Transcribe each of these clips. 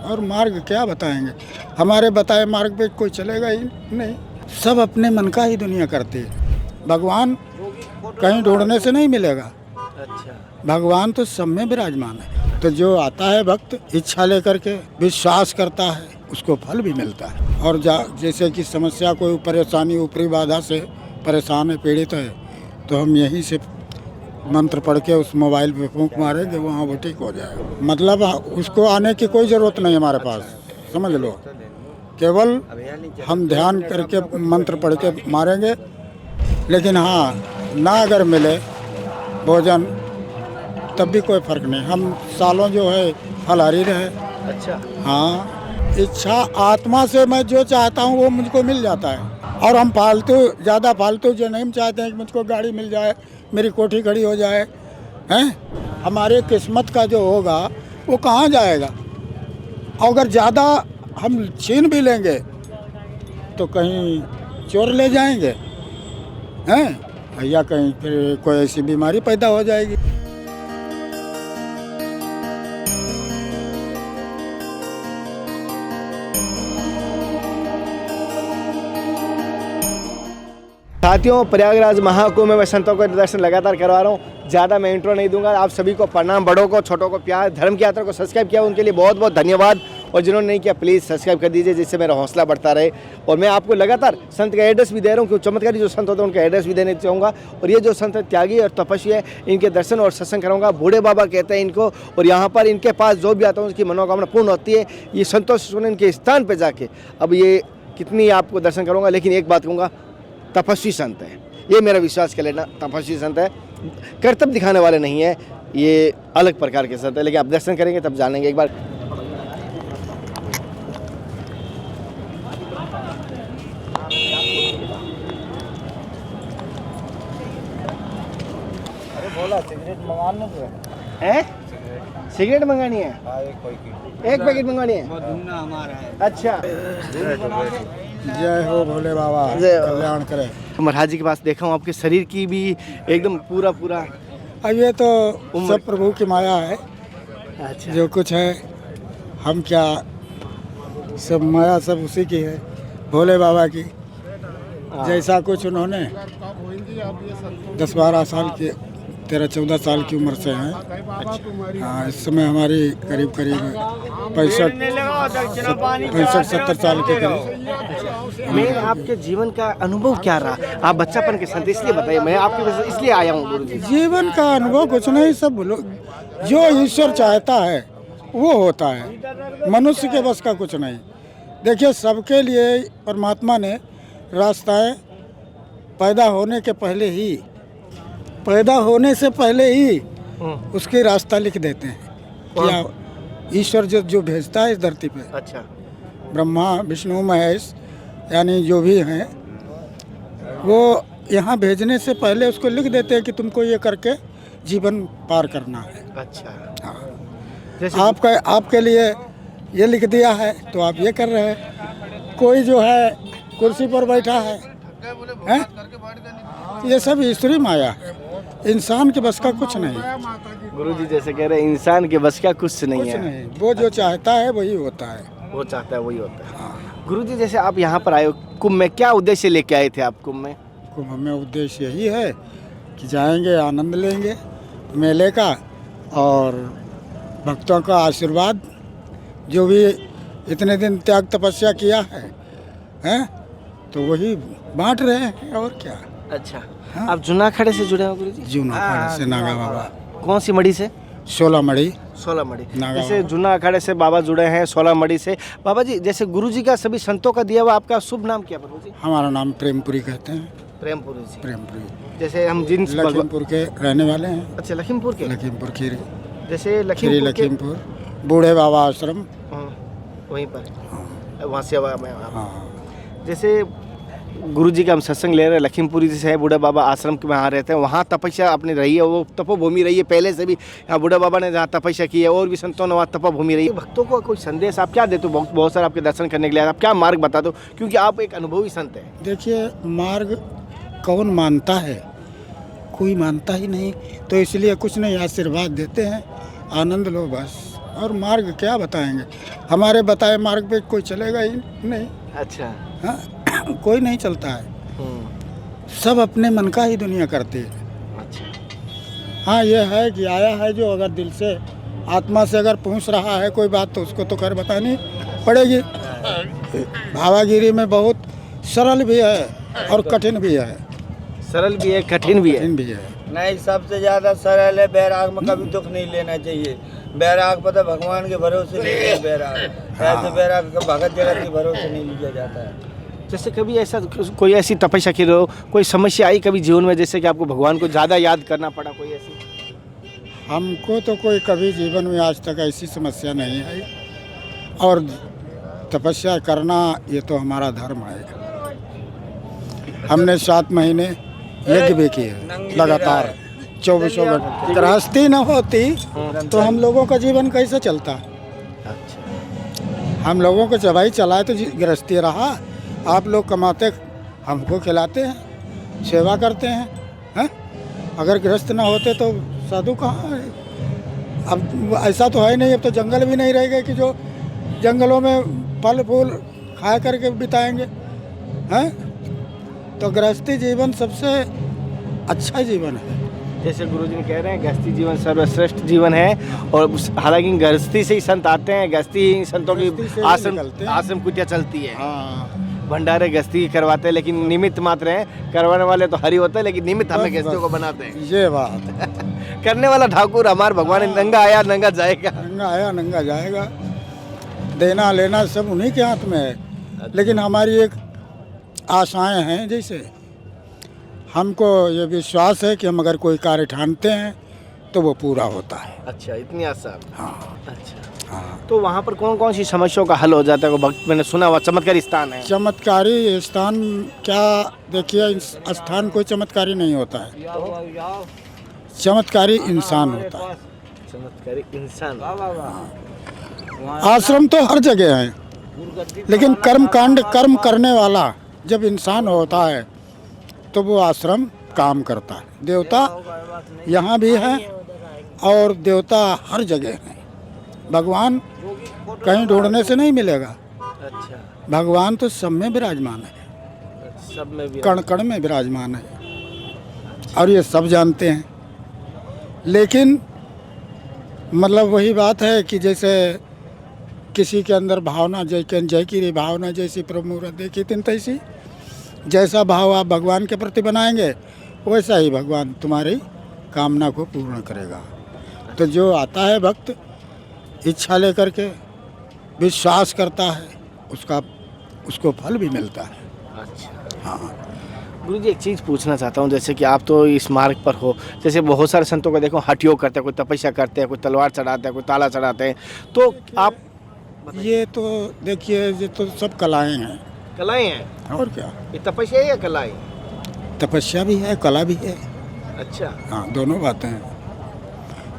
और मार्ग क्या बताएंगे? हमारे बताए मार्ग पे कोई चलेगा ही नहीं। सब अपने मन का ही दुनिया करती है। भगवान कहीं ढूंढने से नहीं मिलेगा। अच्छा, भगवान तो सब में विराजमान है। तो जो आता है भक्त इच्छा लेकर के विश्वास करता है, उसको फल भी मिलता है। और जैसे कि समस्या, कोई परेशानी, ऊपरी बाधा से परेशान है, पीड़ित है, तो हम यहीं से मंत्र पढ़ के उस मोबाइल पे फूंक मारेंगे, वहाँ वो ठीक हो जाएगा। मतलब उसको आने की कोई ज़रूरत नहीं हमारे पास, समझ लो। केवल हम ध्यान करके मंत्र पढ़ के मारेंगे। लेकिन हाँ, ना अगर मिले भोजन तब भी कोई फ़र्क नहीं। हम सालों जो है फलाहारी रहे। अच्छा, हाँ, इच्छा आत्मा से मैं जो चाहता हूँ वो मुझको मिल जाता है। और हम ज़्यादा फालतू जो नहीं चाहते हैं कि मुझको गाड़ी मिल जाए, मेरी कोठी खड़ी हो जाए, हैं? हमारे किस्मत का जो होगा वो कहाँ जाएगा? अगर ज़्यादा हम छीन भी लेंगे तो कहीं चोर ले जाएंगे, हैं? या कहीं फिर कोई ऐसी बीमारी पैदा हो जाएगी। साथियों, प्रयागराज महाकुंभ में मैं संतों का दर्शन लगातार करवा रहा हूँ। ज़्यादा मैं इंट्रो नहीं दूंगा। आप सभी को प्रणाम, बड़ों को छोटों को प्यार। धर्म की यात्रा को सब्सक्राइब किया उनके लिए बहुत बहुत धन्यवाद, और जिन्होंने नहीं किया प्लीज़ सब्सक्राइब कर दीजिए, जिससे मेरा हौसला बढ़ता रहे। और मैं आपको लगातार संत का एड्रेस भी दे रहा हूँ, क्योंकि चमत्कारी जो संत होते हैं उनका एड्रेस भी देने चाहूँगा। और ये जो संत त्यागी और तपस्वी है, इनके दर्शन और सत्संग कराऊंगा। बूढ़े बाबा कहते हैं इनको, और यहाँ पर इनके पास जो भी आता है उसकी मनोकामना पूर्ण होती है। ये संतोष सुने इनके स्थान पर जाके। अब ये कितनी आपको दर्शन करूँगा, लेकिन एक बात कहूँगा, तपस्वी संत है, ये मेरा विश्वास कर लेना। तपस्वी संत है, कर्तव्य दिखाने वाले नहीं है, ये अलग प्रकार के संत है। लेकिन आप दर्शन करेंगे तब जानेंगे। एक बार अरे बोला सिगरेट मंगाना है, सिगरेट मंगानी है, एक पैकेट मंगानी है। अच्छा, जय हो भोले बाबा, कल्याण करे। महाराज जी के पास देखा हूँ, आपके शरीर की भी एकदम पूरा अब ये तो सब प्रभु की माया है। अच्छा, जो कुछ है हम क्या, सब माया सब उसी की है, भोले बाबा की। जैसा कुछ उन्होंने 10-12 साल की, 13-14 साल की उम्र से हैं। हाँ, इस समय हमारी करीब 65-70 साल के करीब। मैं आपके जीवन का अनुभव क्या रहा? आप बच्चापन के संत, इसलिए बताइए, मैं आपके पास इसलिए आया हूँ गुरु जी। जीवन का अनुभव कुछ नहीं, सब जो ईश्वर चाहता है वो होता है, मनुष्य के बस का कुछ नहीं। देखिए, सबके लिए परमात्मा ने रास्ताएं पैदा होने से पहले ही उसके रास्ता लिख देते हैं। क्या ईश्वर जो भेजता है इस धरती पे, अच्छा, ब्रह्मा विष्णु महेश यानी जो भी हैं, वो यहाँ भेजने से पहले उसको लिख देते हैं कि तुमको ये करके जीवन पार करना है। अच्छा, हाँ, जैसे आपके लिए ये लिख दिया है तो आप ये कर रहे हैं। कोई जो है कुर्सी पर बैठा है, हैं? ये सब ईश्वरी माया है, इंसान के बस का कुछ नहीं। गुरु जी जैसे कह रहे हैं, इंसान के बस का कुछ नहीं है, वो जो चाहता है वही होता है, वो चाहता है वही होता है। गुरु जी, जैसे आप यहाँ पर आए हो कुंभ में, क्या उद्देश्य लेके आए थे आप कुंभ में? कुंभ में उद्देश्य यही है कि जाएंगे, आनंद लेंगे मेले का, और भक्तों का आशीर्वाद, जो भी इतने दिन त्याग तपस्या किया है, हैं? तो वही बांट रहे हैं, और क्या। अच्छा, हाँ? आप जूनाखाड़े से जुड़े हो गुरु जी? जूनाखाड़े से, नागा बाबा। कौन सी मड़ी से? 16 मड़ी। 16 मड़ी। जैसे जूनाखाड़े से बाबा जुड़े हैं 16 मड़ी से। बाबा जी, जैसे गुरु जी का सभी संतों का दिया हुआ आपका शुभ नाम क्या प्रभु जी? हमारा नाम प्रेमपुरी कहते हैं। प्रेमपुरी जी। प्रेमपुरी। जैसे हम जिन लखीमपुर के रहने वाले हैं। अच्छा, लखीमपुर के? लखीमपुर खीरी। जैसे लखीमपुर बूढ़े बाबा आश्रम, वहीं पर, वहाँ से हाँ। जैसे गुरु जी का हम सत्संग ले रहे हैं, लखीमपुरी से है, बूढ़ा बाबा आश्रम के वहाँ रहते हैं, वहाँ तपस्या अपनी रही है, वो तपोभूमि रही है पहले से भी। यहाँ बूढ़ा बाबा ने जहाँ तपस्या की है, और भी संतों ने वहाँ तपोभूमि रही है। भक्तों को कोई संदेश आप क्या देते हो? बहुत सारे आपके दर्शन करने के लिए आप क्या मार्ग बता दो, क्योंकि आप एक अनुभवी संत हैं। देखिए, मार्ग कौन मानता है? कोई मानता ही नहीं, तो इसलिए कुछ नहीं, आशीर्वाद देते हैं, आनंद लो बस, और मार्ग क्या बताएंगे, हमारे बताए मार्ग पे कोई चलेगा ही नहीं। अच्छा। हाँ कोई नहीं चलता है, सब अपने मन का ही दुनिया करती है। अच्छा। हाँ ये है कि आया है जो अगर दिल से आत्मा से अगर पूछ रहा है कोई बात तो उसको तो कर बतानी पड़ेगी। भावागिरी में बहुत सरल भी है और कठिन भी है। सरल भी है, कठिन भी है। कठिन भी है। नहीं, सबसे ज्यादा सरल है बैराग में कभी दुख नहीं लेना चाहिए। बैराग पता भगवान के भरोसे नहीं है बैराग, ऐसे बैराग भगत जगत के भरोसे नहीं लिया जाता है। जैसे कभी ऐसा कोई ऐसी तपस्या की हो, कोई समस्या आई कभी जीवन में, जैसे कि आपको भगवान को ज़्यादा याद करना पड़ा, कोई ऐसी? हमको तो कोई कभी जीवन में आज तक ऐसी समस्या नहीं आई, और तपस्या करना ये तो हमारा धर्म है। हमने 7 महीने यज्ञ भी किए लगातार 24 घंटे। गृहस्थी न होती तो हम लोगों का जीवन कैसे चलता। हम लोगों को चबाई चलाए तो गृहस्थी रहा। आप लोग कमाते हमको खिलाते हैं, सेवा करते हैं, अगर गृहस्थ ना होते तो साधु कहाँ है। अब ऐसा तो है नहीं, अब तो जंगल भी नहीं रह गए कि जो जंगलों में फल फूल खा करके बिताएंगे, हैं। तो गृहस्थी जीवन सबसे अच्छा जीवन है। जैसे गुरुजी ने कह रहे हैं गृहस्थी जीवन सर्वश्रेष्ठ जीवन है, और हालांकि गृहस्थी से ही संत आते हैं, गृहस्थी ही संतों की आश्रम कुटिया चलती है। हाँ भंडारे गृहस्थी करवाते हैं, लेकिन निमित्त मात्र हैं। करवाने वाले तो हरि होते हैं, लेकिन निमित्त हमें गृहस्थियों को बनाते हैं। ये बात करने वाला ठाकुर हमार भगवान नंगा आया नंगा जाएगा। नंगा आया नंगा जाएगा, देना लेना सब उन्हीं के हाथ में है। लेकिन हमारी एक आशाएं हैं, जैसे हमको ये विश्वास है कि हम अगर कोई कार्य ठानते हैं तो वो पूरा होता है। अच्छा, इतनी आशा। हाँ अच्छा। हाँ। तो वहाँ पर कौन कौन सी समस्याओं का हल हो जाता है? भक्त, मैंने सुना हुआ चमत्कारी स्थान है। चमत्कारी स्थान क्या, देखिए इस स्थान कोई चमत्कारी नहीं होता है, चमत्कारी इंसान होता है। चमत्कारी इंसान। आश्रम तो हर जगह है, लेकिन कर्म करने वाला जब इंसान होता है तो वो आश्रम काम करता है। देवता यहाँ भी है और देवता हर जगह है। भगवान कहीं ढूंढने से नहीं मिलेगा। अच्छा। भगवान तो सब में विराजमान है, सब में भी कण कण में विराजमान है, और ये सब जानते हैं। लेकिन मतलब वही बात है कि जैसे किसी के अंदर भावना जय की भावना जैसी प्रभु मुहूर्त देखी तीन तैसी, जैसा भाव आप भगवान के प्रति बनाएंगे वैसा ही भगवान तुम्हारी कामना को पूर्ण करेगा। तो जो आता है भक्त इच्छा लेकर के, विश्वास करता है, उसको फल भी मिलता है। अच्छा। हाँ। गुरु जी, एक चीज़ पूछना चाहता हूँ, जैसे कि आप तो इस मार्ग पर हो, जैसे बहुत सारे संतों को देखो हटियो करते हैं, कोई तपस्या करते हैं, कोई तलवार चढ़ाते हैं, कोई ताला चढ़ाते हैं, तो आप ये तो देखिए ये तो सब कलाएं हैं। कलाएं हैं? और क्या, ये तपस्या है या कलाएं? तपस्या भी है कला भी है। अच्छा। हाँ दोनों बातें हैं,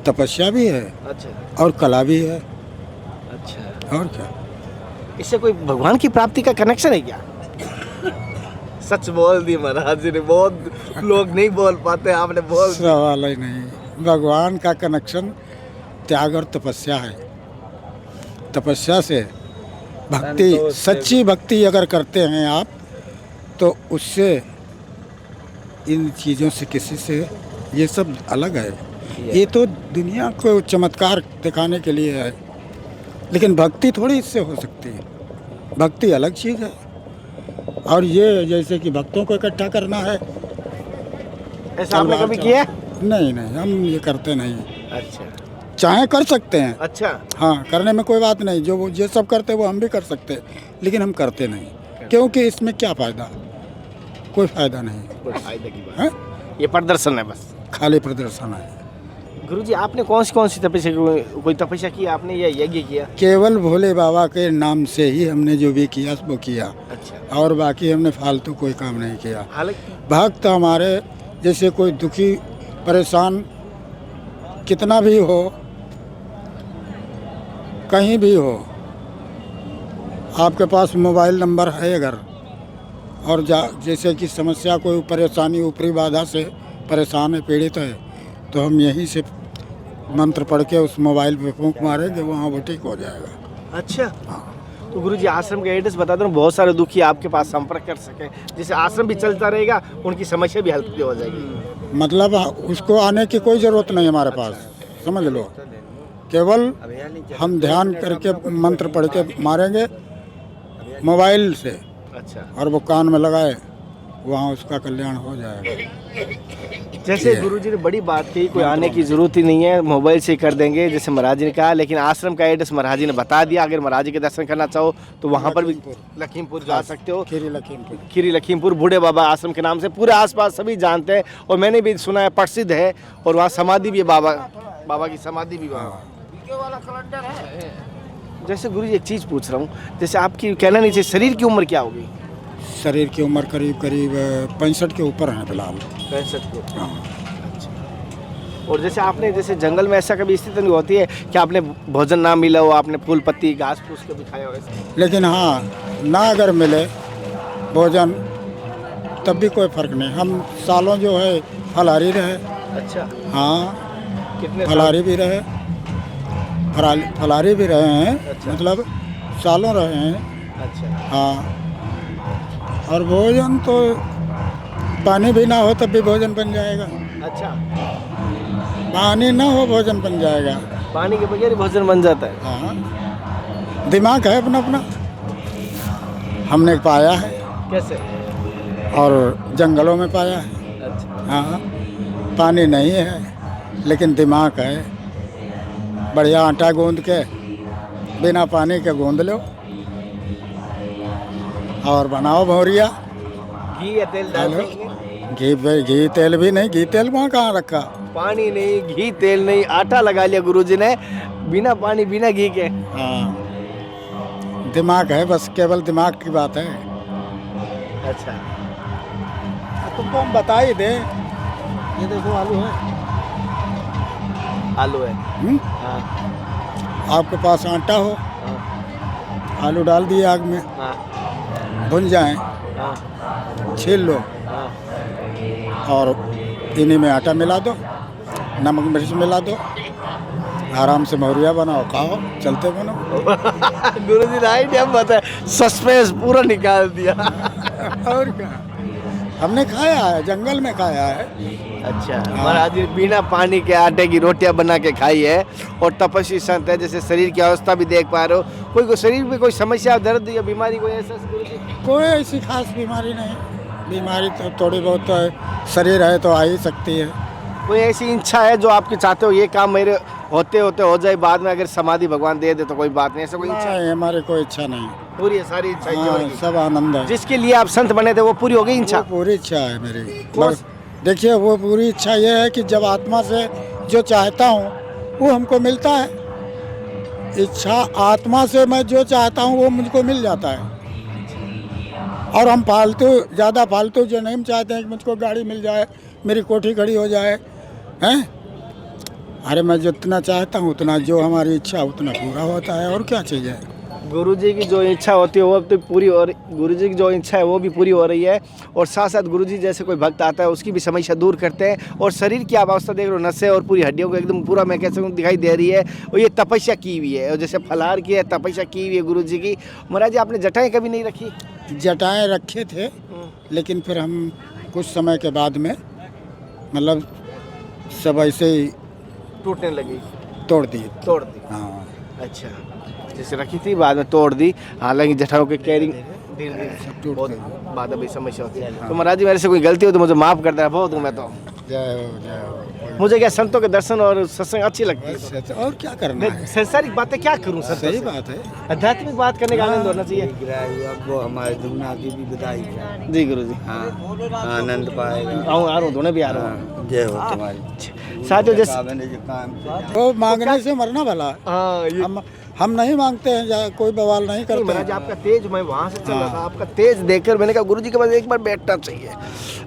तपस्या भी है अच्छा। और कला भी है। अच्छा। और क्या, इससे कोई भगवान की प्राप्ति का कनेक्शन है क्या? सच बोल दी महाराज जी ने, बहुत लोग नहीं बोल पाते, आपने बोल दिया। सवाल ही नहीं। भगवान का कनेक्शन त्याग और तपस्या है। तपस्या से भक्ति, सच्ची भक्ति अगर करते हैं आप, तो उससे इन चीज़ों से किसी से ये सब अलग है। ये तो दुनिया को चमत्कार दिखाने के लिए है, लेकिन भक्ति थोड़ी इससे हो सकती है। भक्ति अलग चीज़ है, और ये जैसे कि भक्तों को इकट्ठा करना है, ऐसा आपने कभी किया? नहीं नहीं, हम ये करते नहीं। अच्छा। चाहे कर सकते हैं, अच्छा। हाँ करने में कोई बात नहीं, जो ये सब करते हैं वो हम भी कर सकते हैं, लेकिन हम करते नहीं, क्योंकि इसमें क्या फ़ायदा, कोई फ़ायदा नहीं कोई फायदे की बात है, ये प्रदर्शन है बस, खाली प्रदर्शन है। गुरुजी आपने कौन सी तपस्या कोई तपस्या की आपने या यज्ञ किया? केवल भोले बाबा के नाम से ही हमने जो भी किया वो किया। अच्छा। और बाकी हमने फालतू कोई काम नहीं किया। हालांकि भक्त हमारे जैसे कोई दुखी परेशान कितना भी हो, कहीं भी हो, आपके पास मोबाइल नंबर है अगर, और जैसे कि समस्या कोई परेशानी ऊपरी बाधा से परेशान है, पीड़ित है, तो हम यहीं से मंत्र पढ़ के उस मोबाइल पे फूंक मारेंगे, वहाँ वो ठीक हो जाएगा। अच्छा, हाँ। तो गुरुजी आश्रम का एड्रेस बता दो, बहुत सारे दुखी आपके पास संपर्क कर सके, जिससे आश्रम भी चलता रहेगा, उनकी समस्या भी हल हो जाएगी। मतलब उसको आने की कोई ज़रूरत नहीं हमारे पास, समझ लो। केवल हम ध्यान करके मंत्र पढ़ के मारेंगे मोबाइल से, अच्छा, और वो कान में लगाए, वहाँ उसका कल्याण हो जाएगा। जैसे गुरुजी ने बड़ी बात कही, कोई आने की जरूरत ही नहीं है, मोबाइल से ही कर देंगे जैसे महाराज जी ने कहा, लेकिन आश्रम का एड्रेस महाराज जी ने बता दिया। अगर महाराज जी के दर्शन करना चाहो तो वहाँ पर भी लखीमपुर जा सकते हो। खीरी लखीमपुर बूढ़े बाबा आश्रम के नाम से पूरे आसपास सभी जानते हैं, और मैंने भी सुना है प्रसिद्ध है, और वहाँ समाधि भी है, बाबा की समाधि भी वहाँ। जैसे गुरुजी एक चीज़ पूछ रहा हूँ, जैसे आपकी कहना नहीं चाहिए, शरीर की उम्र क्या होगी? शरीर की उम्र करीब करीब 65 के ऊपर है फिलहाल। 65 के। हाँ। अच्छा। और जैसे आपने जैसे जंगल में ऐसा कभी स्थिति नहीं होती है कि आपने भोजन ना मिला हो, आपने फूल पत्ती घास फूस कभी खाया हो ऐसे? लेकिन हाँ, ना अगर मिले भोजन तब भी कोई फर्क नहीं, हम सालों जो है फलाहारी रहे। अच्छा, हाँ, कितने फलाहारी भी रहे, फलाहारी भी रहे हैं। अच्छा। मतलब सालों रहे हैं। अच्छा, हाँ, और भोजन तो पानी भी ना हो तब भी भोजन बन जाएगा, अच्छा, पानी ना हो भोजन बन जाएगा। पानी के बगैर ही भोजन बन जाता है। हाँ, दिमाग है अपना अपना, हमने पाया है, कैसे? और जंगलों में पाया है। अच्छा, हाँ, पानी नहीं है लेकिन दिमाग है। बढ़िया आटा गूंद के बिना पानी के गूंद लो और बनाओ भौरिया। घी या तेल डाल देंगे? घी तेल भी नहीं, घी तेल वहाँ कहाँ रखा। पानी नहीं, घी तेल नहीं, आटा लगा लिया गुरुजी ने, बिना पानी बिना घी के। हाँ, दिमाग है, बस केवल दिमाग की बात है। अच्छा, तुमको हम बता ही दे, ये देखो आलू है। आलू है। हाँ, आपके पास आटा हो, हाँ, आलू डाल दिए आग में, हाँ, भुन जाएं, हाँ, छील लो, हाँ। और इन्हीं में आटा मिला दो, नमक मिर्च मिला दो, आराम से महुरिया बनाओ, खाओ, चलते बनो। गुरुजी ने आइडिया बताया, सस्पेंस पूरा निकाल दिया। और क्या, हमने खाया है, जंगल में खाया है। अच्छा, महाराज जी बिना पानी के आटे की रोटियां बना के खाई है, और तपस्वी संत है। जैसे शरीर की अवस्था भी देख पा रहे हो, कोई शरीर में कोई समस्या, दर्द या बीमारी कोई ऐसा? कोई ऐसी खास बीमारी नहीं, बीमारी तो थोड़ी बहुत तो है, शरीर है तो आ ही सकती है। कोई ऐसी इच्छा है जो आपकी चाहते हो ये काम मेरे होते होते हो जाए, बाद में अगर समाधि भगवान दे दे तो कोई बात नहीं, ऐसा कोई इच्छा? नहीं, हमारी कोई इच्छा नहीं। पूरी है, सारी इच्छा हाँ, सब आनंद है। जिसके लिए आप संत बने थे वो पूरी हो गई इच्छा? वो पूरी इच्छा है मेरी। कौन- बस देखिए, वो पूरी इच्छा ये है कि जब आत्मा से जो चाहता हूँ वो हमको मिलता है। इच्छा आत्मा से मैं जो चाहता हूँ वो मुझको मिल जाता है। और हम ज़्यादा फालतू जो नहीं चाहते हैं कि मुझको गाड़ी मिल जाए, मेरी कोठी खड़ी हो जाए, हैं? अरे मैं जितना चाहता हूँ उतना, जो हमारी इच्छा उतना पूरा होता है, और क्या चाहिए। गुरुजी की जो इच्छा होती है वो अब तो पूरी, और गुरुजी की जो इच्छा है वो भी पूरी हो रही है। और साथ साथ गुरुजी जैसे कोई भक्त आता है उसकी भी समस्या दूर करते हैं। और शरीर की आप अवस्था देख रहे हो, नसें और पूरी हड्डियों को एकदम पूरा मैं कैसे दिखाई दे रही है, और ये तपस्या की हुई है, और जैसे फलाहार की है, तपस्या की हुई है गुरुजी की। महाराज जी आपने जटाएं कभी नहीं रखी? जटाएं रखे थे, लेकिन फिर हम कुछ समय के बाद में मतलब सब ऐसे ही टूटने लगी, तोड़ दिए। तोड़ दी? हाँ, अच्छा, जैसे रखी थी बाद में तोड़ दी। हालांकि जटाओं के कैरिंग धीरे धीरे बहुत बाद में समस्या होती है। तो महाराज जी मेरे से कोई गलती हो तो मुझे माफ़ कर देना, बहुत हूँ मैं तो। जय हो, जय हो। मुझे क्या संतों के दर्शन और सत्संग अच्छी लगती है। बस, और क्या करना मैं है। संसारिक बातें क्या करूँ सर? सही बात है। आध्यात्मिक बात करने का आनंद होना चाहिए। वो हमारे दुनिया की भी बधाई है। जी गुरु जी, हाँ, आनंद पाएगा। आ रहा हूँ, धोने भी आ रहा हूँ। हाँ, जय हो तुम्हारी। साथियों जैसे जो काम किया। वो मांगने से मरना भला है। हाँ, ये हम नहीं मांगते हैं, कोई बवाल नहीं करते महाराज हैं। आपका तेज, मैं वहाँ से चल रहा था, आपका तेज देखकर मैंने कहा गुरुजी के पास एक बार बैठना चाहिए,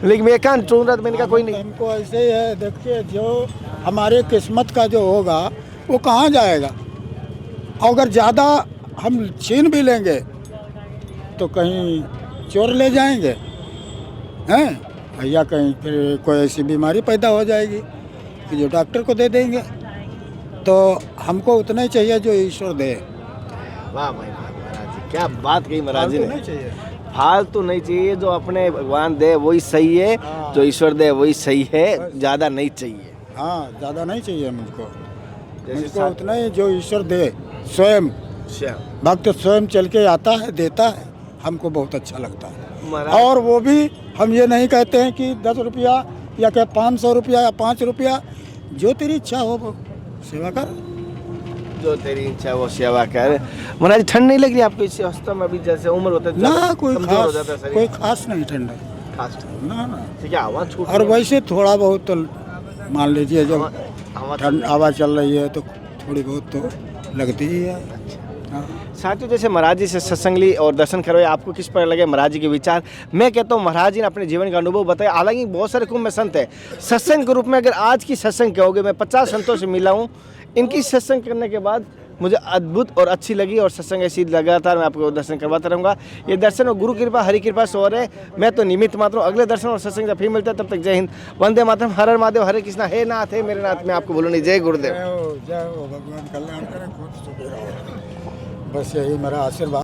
लेकिन मैं एकांत ढूंढ रहा था, मैंने कहा कोई नहीं। हमको ऐसे ही है, देखिए जो हमारे किस्मत का जो होगा वो कहाँ जाएगा। अगर ज़्यादा हम छीन भी लेंगे तो कहीं चोर ले जाएंगे, हैं, या कहीं फिर कोई ऐसी बीमारी पैदा हो जाएगी कि जो डॉक्टर को दे देंगे। तो हमको उतना ही चाहिए जो ईश्वर दे। वाह भाई वाह महाराज जी, क्या बात कही महाराज जी फालतू ने। नहीं चाहिए। फालतू नहीं चाहिए, जो अपने भगवान दे वही सही है, हाँ। जो ईश्वर दे वही सही है, ज़्यादा नहीं चाहिए। हाँ, ज़्यादा नहीं चाहिए मुझको। जैसे मुझको उतना ही जो ईश्वर दे स्वयं। भक्त स्वयं चल के आता है, देता है, हमको बहुत अच्छा लगता है। महाराज और वो भी हम ये नहीं कहते हैं कि 10 रुपया या क्या 500 रुपया या 5 रुपया, जो तेरी इच्छा हो वो सेवा कर। जो तेरी इच्छा वो सेवा कर। महाराज ठंड नहीं लग रही आपको इस अवस्था में? अभी जैसे उम्र होता है ना कोई कमजोर हो खास, जाता है शरीर। कोई खास नहीं ठंडा। खास ठंड। ना ना। तो क्या हवा छूट और वैसे थोड़ा बहुत तो मान लीजिए जब हवा ठंड हवा चल रही है तो थोड़ी बहुत तो लगती ही है। हाँ। साथियों, जैसे महाराज जी से सत्संग ली और दर्शन करवाए, आपको किस पर लगे महाराज जी के विचार? मैं कहता हूँ महाराज जी ने अपने जीवन का अनुभव बताया। हालांकि बहुत सारे कुंभ में संत है, सत्संग के रूप में अगर आज की सत्संग कहोगे, मैं 50 संतों से मिला हूँ, इनकी सत्संग करने के बाद मुझे अद्भुत और अच्छी लगी। और सत्संग ऐसी लगातार मैं आपको दर्शन करवाता रहूँगा। ये दर्शन और गुरु कृपा हरि कृपा से हो रहे। मैं तो निमित्त मात्र हूँ। अगले दर्शन और सत्संग जब फिर मिलता है, तब तक जय हिंद, वंदे मातरम, हर हर महादेव, हरे कृष्णा। हे नाथ, हे मेरे नाथ, मैं आपको बोलूँ नहीं, जय गुरुदेव। जय हो भगवान, कल्याण करें, खुद सुखी रहो। बस यही मेरा आशीर्वाद।